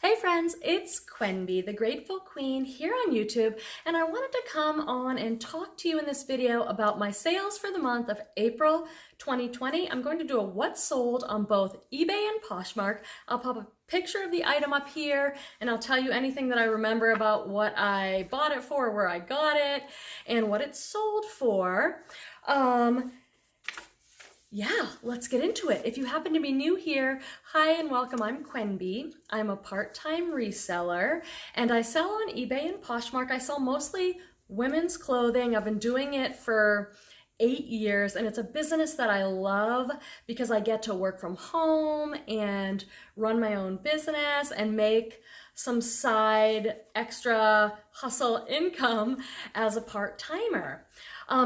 Hey friends, it's Quenby, the Grateful Queen here on YouTube, and I wanted to come on and talk to you in this video about my sales for the month of April 2020. I'm going to do a what sold on both eBay and Poshmark. I'll pop a picture of the item up here and I'll tell you anything that I remember about what I bought it for, where I got it, and what it sold for. Yeah, let's get into it. If you happen to be new here, hi and welcome. I'm Quenby. I'm a part-time reseller and I sell on eBay and Poshmark. I sell mostly women's clothing. I've been doing it for 8 years and it's a business that I love because I get to work from home and run my own business and make some side extra hustle income as a part-timer.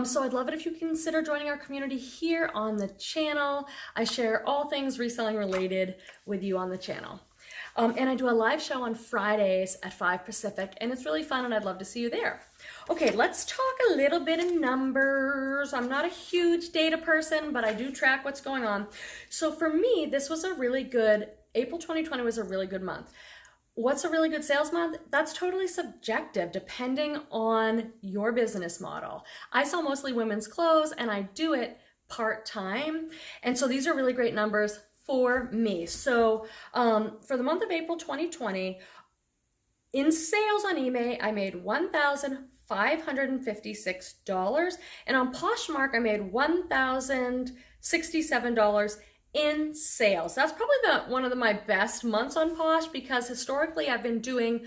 So I'd love it if you consider joining our community here on the channel. I share all things reselling related with you on the channel. And I do a live show on Fridays at 5 Pacific, and it's really fun and I'd love to see you there. Okay, let's talk a little bit of numbers. I'm not a huge data person, but I do track what's going on. So for me, this was a really good, April 2020 was a really good month. What's a really good sales month? That's totally subjective depending on your business model. I sell mostly women's clothes and I do it part-time. And so these are really great numbers for me. So for the month of April 2020, in sales on eBay, I made $1,556. And on Poshmark, I made $1,067 in sales. That's probably one of my best months on Posh because historically I've been doing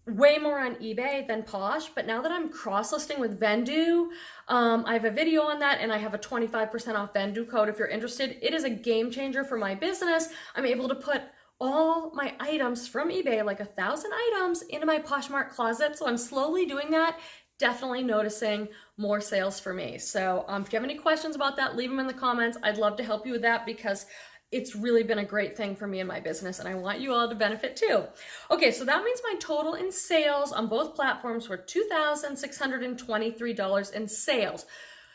way more on eBay than Posh, but now that I'm cross-listing with Vendoo, I have a video on that and I have a 25% off Vendoo code if you're interested. It is a game changer for my business. I'm able to put all my items from eBay, like 1,000 items, into my Poshmark closet, so I'm slowly doing that. Definitely noticing more sales for me. So if you have any questions about that, leave them in the comments. I'd love to help you with that because it's really been a great thing for me and my business and I want you all to benefit too. Okay, so that means my total in sales on both platforms were $2,623 in sales.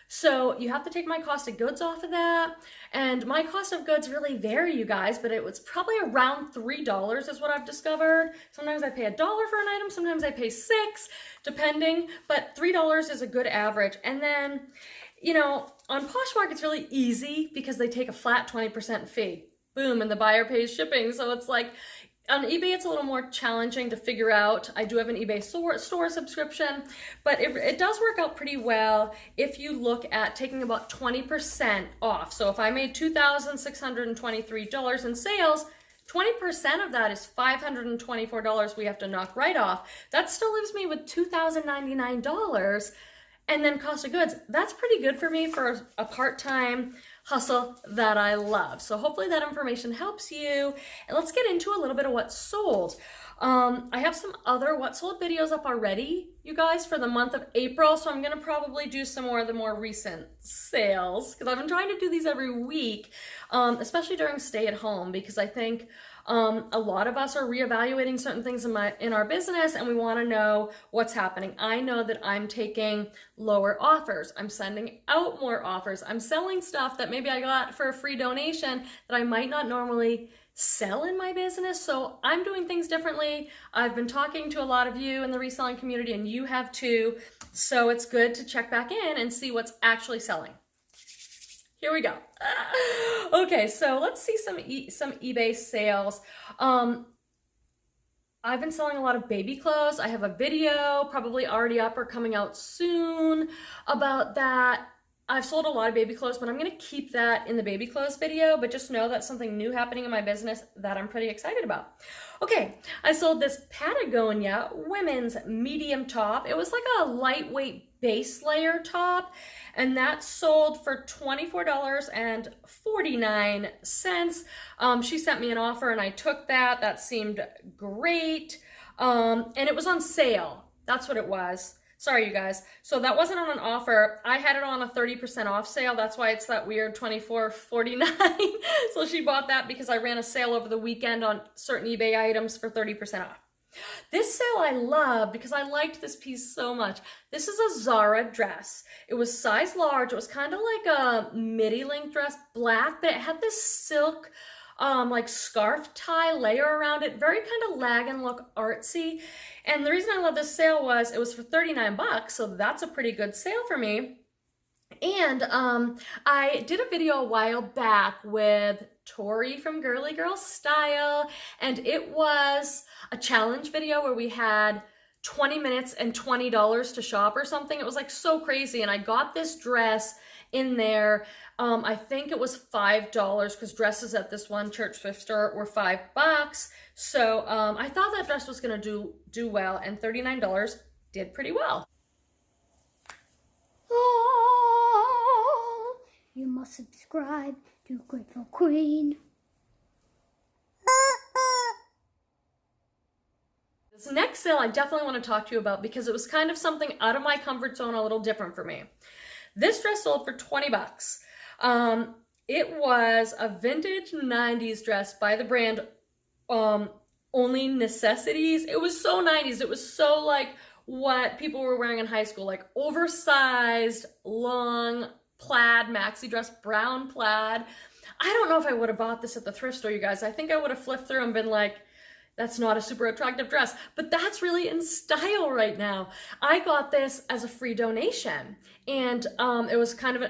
So you have to take my cost of goods off of that. And my cost of goods really vary, you guys, but it was probably around $3 is what I've discovered. Sometimes I pay $1 for an item, sometimes I pay $6, depending, but $3 is a good average. And then, you know, on Poshmark, it's really easy because they take a flat 20% fee. Boom, and the buyer pays shipping. So it's like, on eBay, it's a little more challenging to figure out. I do have an eBay store subscription, but it does work out pretty well if you look at taking about 20% off. So if I made $2,623 in sales, 20% of that is $524 we have to knock right off. That still leaves me with $2,099. And then cost of goods, that's pretty good for me for a part-time hustle that I love. So hopefully that information helps you. And let's get into a little bit of what sold. I have some other what sold videos up already, you guys, for the month of April. So I'm gonna probably do some more of the more recent sales because I've been trying to do these every week, especially during stay at home, because I think a lot of us are reevaluating certain things in our business and we want to know what's happening. I know that I'm taking lower offers. I'm sending out more offers. I'm selling stuff that maybe I got for a free donation that I might not normally sell in my business. So I'm doing things differently. I've been talking to a lot of you in the reselling community and you have too. So it's good to check back in and see what's actually selling. Here we go. Okay, so let's see some eBay sales. I've been selling a lot of baby clothes. I have a video probably already up or coming out soon about that. I've sold a lot of baby clothes, but I'm gonna keep that in the baby clothes video, but just know that's something new happening in my business that I'm pretty excited about. Okay, I sold this Patagonia women's medium top. It was like a lightweight base layer top, and that sold for $24.49. She sent me an offer and I took that. That seemed great. And it was on sale. That's what it was. Sorry, you guys. So that wasn't on an offer. I had it on a 30% off sale. That's why it's that weird $24.49. So she bought that because I ran a sale over the weekend on certain eBay items for 30% off. This sale I love because I liked this piece so much. This is a Zara dress. It was size large. It was kind of like a midi length dress, black, but it had this silk like scarf tie layer around it, very kind of lag and look artsy. And the reason I love this sale was it was for 39 bucks, so that's a pretty good sale for me. And I did a video a while back with Tori from Girly Girl Style, and it was a challenge video where we had 20 minutes and $20 to shop or something. It was like so crazy, and I got this dress in there. I think it was $5 because dresses at this one church thrift store were $5. So I thought that dress was gonna do well, and $39 did pretty well. Oh, you must subscribe to Grateful Queen. This next sale I definitely want to talk to you about because it was kind of something out of my comfort zone, a little different for me. This dress sold for 20 bucks. It was a vintage 90s dress by the brand Only Necessities. It was so 90s. It was so like what people were wearing in high school, like oversized, long plaid maxi dress, brown plaid. I don't know if I would have bought this at the thrift store, you guys. I think I would have flipped through and been like, that's not a super attractive dress, but that's really in style right now. I got this as a free donation, and it was kind of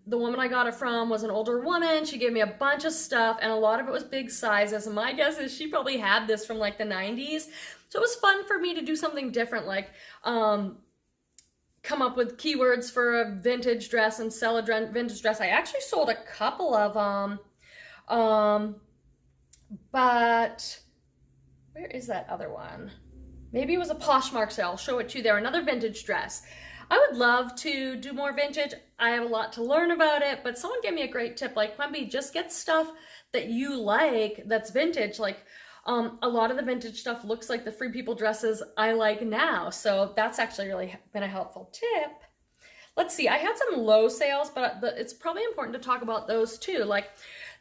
the woman I got it from was an older woman. She gave me a bunch of stuff, and a lot of it was big sizes, and my guess is she probably had this from like the 90s. So it was fun for me to do something different, like come up with keywords for a vintage dress and sell a vintage dress. I actually sold a couple of them, but where is that other one? Maybe it was a Poshmark sale. I'll show it to you there. Another vintage dress. I would love to do more vintage. I have a lot to learn about it, but someone gave me a great tip, like, Quemby, just get stuff that you like that's vintage. Like, a lot of the vintage stuff looks like the Free People dresses I like now. So that's actually really been a helpful tip. Let's see, I had some low sales, but it's probably important to talk about those too. Like,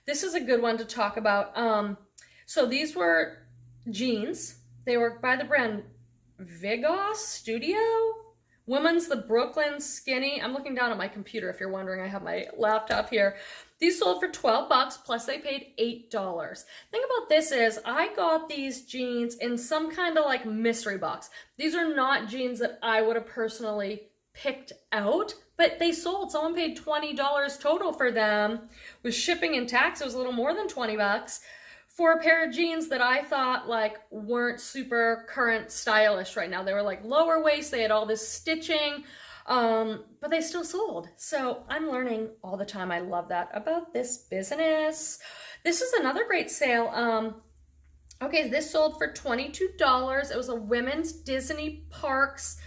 this is a good one to talk about. So these were jeans. They were by the brand Vigos Studio. Women's the Brooklyn Skinny. I'm looking down at my computer if you're wondering. I have my laptop here. These sold for 12 bucks, plus they paid $8. Thing about this is I got these jeans in some kind of like mystery box. These are not jeans that I would have personally picked out, but they sold. Someone paid $20 total for them. With shipping and tax, it was a little more than 20 bucks. For a pair of jeans that I thought like weren't super current stylish right now. They were like lower waist, they had all this stitching, but they still sold. So I'm learning all the time. I love that about this business. This is another great sale. Okay, this sold for $22. It was a women's Disney Parks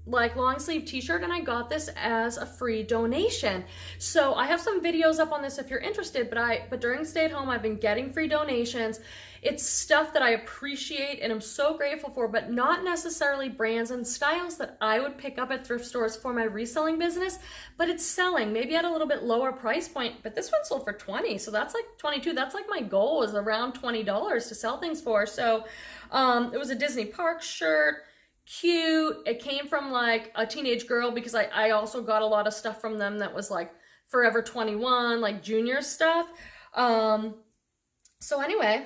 like long sleeve t-shirt, and I got this as a free donation. So I have some videos up on this if you're interested, but during stay at home I've been getting free donations. It's stuff that I appreciate and I'm so grateful for, but not necessarily brands and styles that I would pick up at thrift stores for my reselling business, but it's selling maybe at a little bit lower price point. But this one sold for 20, so that's like 22. That's like my goal is around $20 to sell things for. So it was a Disney Parks shirt. Cute. It came from like a teenage girl because I also got a lot of stuff from them that was like Forever 21, like junior stuff. So anyway,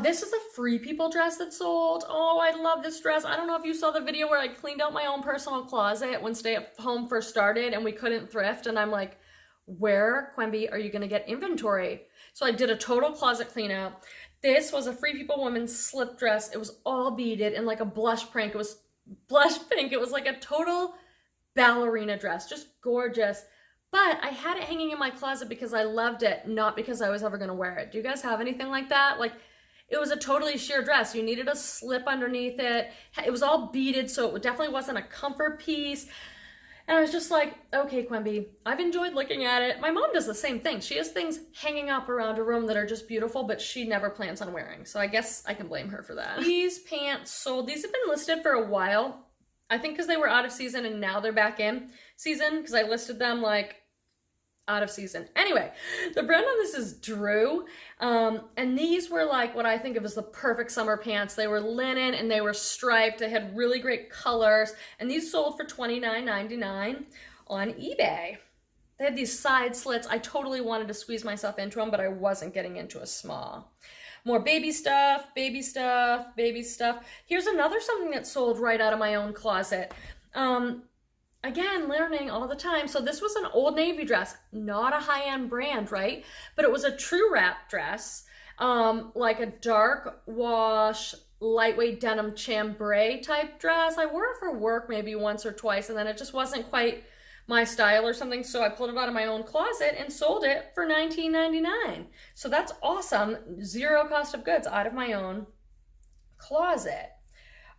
this is a Free People dress that sold. Oh, I love this dress. I don't know if you saw the video where I cleaned out my own personal closet when stay at home first started and we couldn't thrift, and I'm like, where, Quemby, are you gonna get inventory? So I did a total closet clean out. This was a Free People woman's slip dress. It was all beaded in like a blush pink. It was blush pink. It was like a total ballerina dress, just gorgeous. But I had it hanging in my closet because I loved it, not because I was ever gonna wear it. Do you guys have anything like that? Like, it was a totally sheer dress. You needed a slip underneath it. It was all beaded, so it definitely wasn't a comfort piece. And I was just like, okay, Quemby, I've enjoyed looking at it. My mom does the same thing. She has things hanging up around her room that are just beautiful, but she never plans on wearing. So I guess I can blame her for that. These pants sold. These have been listed for a while. I think because they were out of season and now they're back in season because I listed them like out of season. Anyway, the brand on this is Drew. And these were like what I think of as the perfect summer pants. They were linen and they were striped. They had really great colors. And these sold for $29.99 on eBay. They had these side slits. I totally wanted to squeeze myself into them, but I wasn't getting into a small. More baby stuff, baby stuff, baby stuff. Here's another something that sold right out of my own closet. Again, learning all the time. So this was an Old Navy dress, not a high-end brand, right? But it was a true wrap dress, like a dark wash, lightweight denim chambray type dress. I wore it for work maybe once or twice, and then it just wasn't quite my style or something, so I pulled it out of my own closet and sold it for $19.99. So that's awesome. Zero cost of goods out of my own closet.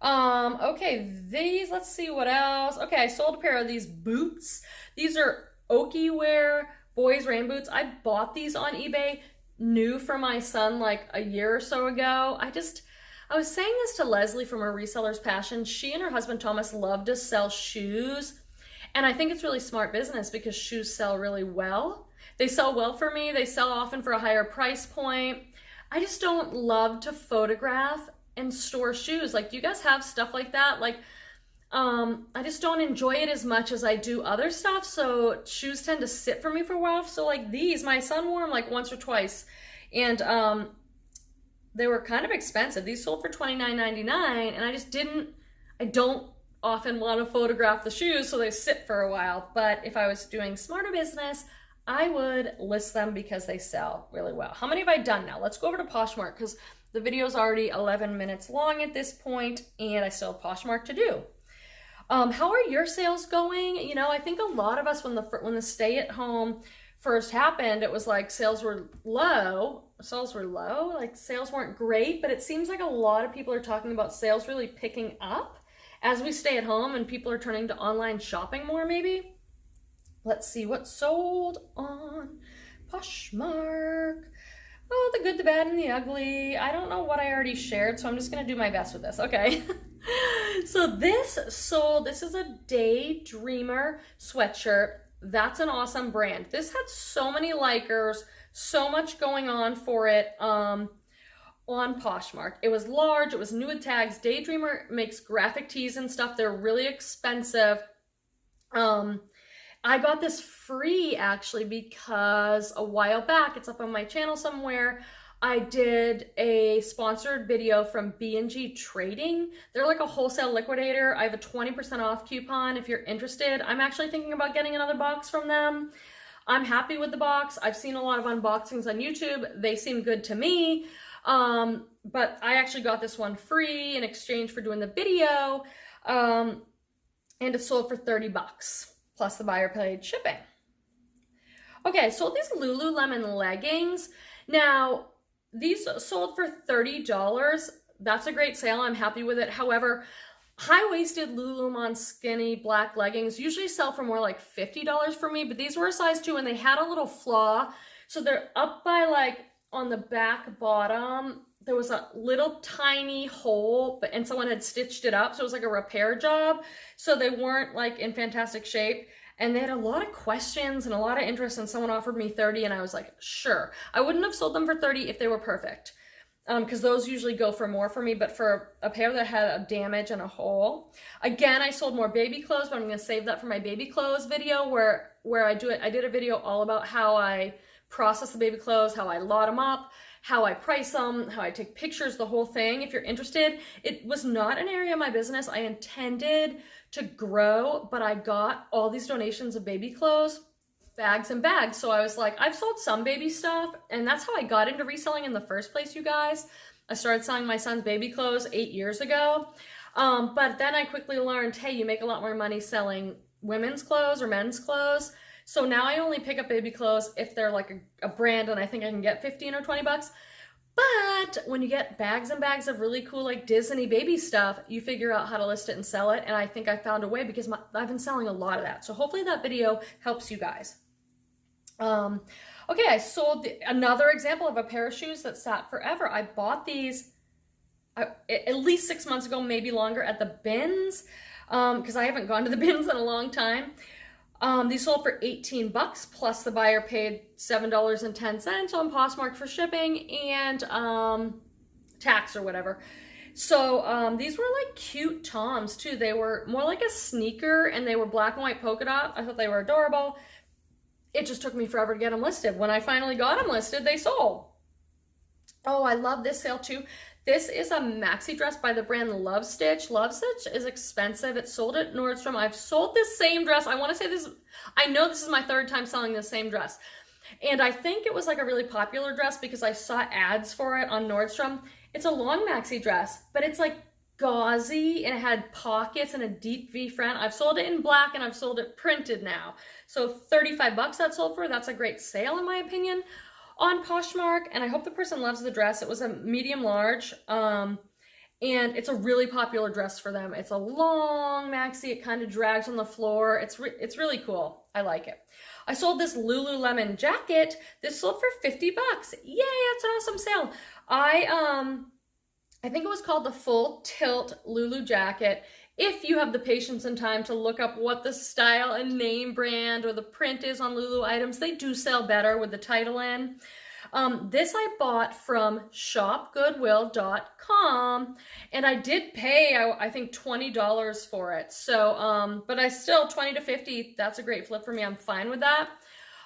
Okay, these, let's see what else. Okay, I sold a pair of these boots. These are Oki wear boys rain boots. I bought these on eBay, new for my son like a year or so ago. I was saying this to Leslie from her Reseller's Passion. She and her husband Thomas love to sell shoes. And I think it's really smart business because shoes sell really well. They sell well for me. They sell often for a higher price point. I just don't love to photograph and store shoes. Like, do you guys have stuff like that? Like, I just don't enjoy it as much as I do other stuff. So shoes tend to sit for me for a while. So like these, my son wore them like once or twice. And they were kind of expensive. These sold for $29.99. And I don't often want to photograph the shoes, so they sit for a while. But if I was doing smarter business, I would list them because they sell really well. How many have I done now? Let's go over to Poshmark because the video's already 11 minutes long at this point, and I still have Poshmark to do. How are your sales going? You know, I think a lot of us, when the stay-at-home first happened, it was like sales were low. Like sales weren't great, but it seems like a lot of people are talking about sales really picking up as we stay at home and people are turning to online shopping more, maybe. Let's see what sold on Poshmark. Oh, the good, the bad, and the ugly. I don't know what I already shared, so I'm just gonna do my best with this, okay? So this sold, this is a Daydreamer sweatshirt. That's an awesome brand. This had so many likers, so much going on for it on Poshmark. It was large, it was new with tags. Daydreamer makes graphic tees and stuff. They're really expensive. I got this free actually because a while back, it's up on my channel somewhere, I did a sponsored video from B&G Trading. They're like a wholesale liquidator. I have a 20% off coupon if you're interested. I'm actually thinking about getting another box from them. I'm happy with the box. I've seen a lot of unboxings on YouTube. They seem good to me. But I actually got this one free in exchange for doing the video. And it sold for 30 bucks. Plus the buyer paid shipping. Okay, I sold these Lululemon leggings. Now, these sold for $30. That's a great sale. I'm happy with it. However, high-waisted Lululemon skinny black leggings usually sell for more like $50 for me, but these were a size 2 and they had a little flaw. So they're up by like on the back bottom. There was a little tiny hole, and someone had stitched it up. So it was like a repair job. So they weren't like in fantastic shape. And they had a lot of questions and a lot of interest, and someone offered me 30 and I was like, sure. I wouldn't have sold them for 30 if they were perfect. Because those usually go for more for me, but for a pair that had a damage and a hole. Again, I sold more baby clothes, but I'm gonna save that for my baby clothes video where I did a video all about how I process the baby clothes, how I lot them up, how I price them, how I take pictures, the whole thing. If you're interested, it was not an area of my business I intended to grow, but I got all these donations of baby clothes, bags and bags. So I was like, I've sold some baby stuff, and that's how I got into reselling in the first place, you guys. I started selling my son's baby clothes 8 years ago. But then I quickly learned, hey, you make a lot more money selling women's clothes or men's clothes. So now I only pick up baby clothes if they're like a brand and I think I can get 15 or 20 bucks. But when you get bags and bags of really cool like Disney baby stuff, you figure out how to list it and sell it. And I think I found a way because I've been selling a lot of that. So hopefully that video helps you guys. Okay, I sold another example of a pair of shoes that sat forever. I bought these at least 6 months ago, maybe longer, at the bins because I haven't gone to the bins in a long time. These sold for 18 bucks, plus the buyer paid $7.10 on Poshmark for shipping and tax or whatever. So these were like cute Toms too. They were more like a sneaker and they were black and white polka dot. I thought they were adorable. it just took me forever to get them listed. When I finally got them listed, they sold. Oh, I love this sale too. This is a maxi dress by the brand Love Stitch. Love Stitch is expensive. It's sold at Nordstrom. I've sold this same dress. I want to say this, I know this is my third time selling this same dress. And I think it was like a really popular dress because I saw ads for it on Nordstrom. It's a long maxi dress, but it's like gauzy and it had pockets and a deep V front. I've sold it in black and I've sold it printed now. So 35 bucks that sold for. That's a great sale in my opinion on Poshmark, and I hope the person loves the dress. It was a medium large, and it's a really popular dress for them. It's a long maxi. It kind of drags on the floor. It's really cool. I like it. I sold this Lululemon jacket. This sold for 50 bucks. Yay, it's an awesome sale. I think it was called the Full Tilt Lulu jacket. If you have the patience and time to look up what the style and name brand or the print is on Lulu items, they do sell better with the title in. This I bought from shopgoodwill.com, and I did pay, I think, $20 for it. So, but I still, 20 to 50, that's a great flip for me. I'm fine with that.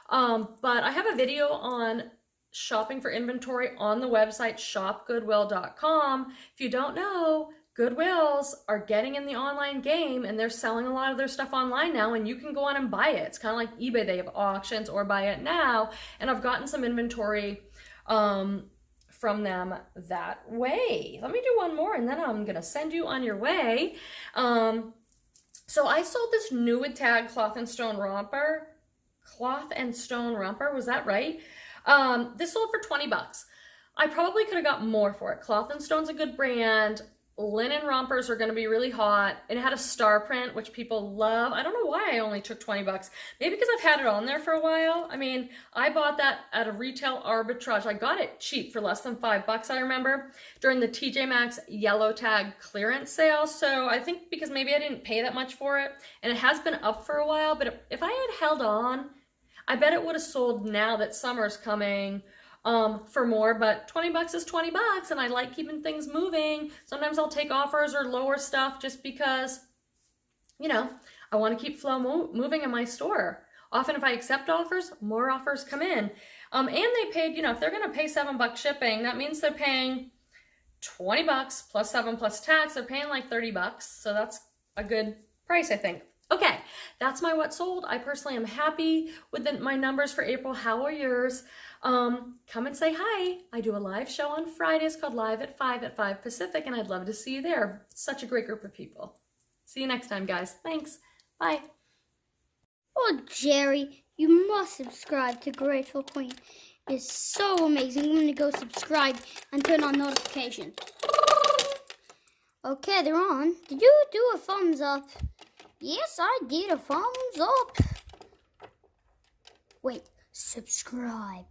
But I have a video on shopping for inventory on the website shopgoodwill.com. If you don't know, Goodwills are getting in the online game and they're selling a lot of their stuff online now, and you can go on and buy it. It's kind of like eBay. They have auctions or buy it now, and I've gotten some inventory from them that way. Let me do one more and then I'm gonna send you on your way. So I sold this new with tag cloth and stone romper. Was that right? This sold for 20 bucks. I probably could have got more for it. Cloth and Stone's a good brand. Linen rompers are going to be really hot, and it had a star print, which people love. I don't know why I only took 20 bucks. Maybe because I've had it on there for a while. I mean, I bought that at a retail arbitrage. I got it cheap for less than 5 bucks, I remember, during the TJ Maxx yellow tag clearance sale. So I think because maybe I didn't pay that much for it, and it has been up for a while, but if I had held on, I bet it would have sold now that summer's coming for more. But 20 bucks is 20 bucks, and I like keeping things moving. Sometimes I'll take offers or lower stuff just because, you know, I want to keep flow moving in my store. Often if I accept offers, more offers come in. And they paid, you know, if they're going to pay $7 shipping, that means they're paying 20 bucks plus 7 plus tax. They're paying like 30 bucks. So that's a good price, I think. Okay, that's my what sold. I personally am happy with my numbers for April. How are yours? Come and say hi. I do a live show on Fridays called Live at 5 Pacific, and I'd love to see you there. Such a great group of people. See you next time, guys. Thanks. Bye. Oh, Jerry, you must subscribe to Grateful Queen. It's so amazing. I'm going to go subscribe and turn on notifications. Okay, they're on. Did you do a thumbs up? Yes, I did a thumbs up. Wait, subscribe.